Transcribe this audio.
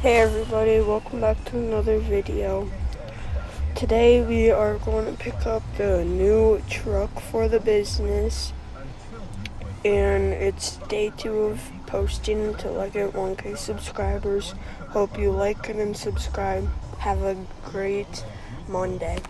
Hey everybody, welcome back to another video. Today we are going to pick up the new truck for the business, and it's day 2 of posting until I get 1K subscribers. Hope you like it and subscribe. Have a great Monday.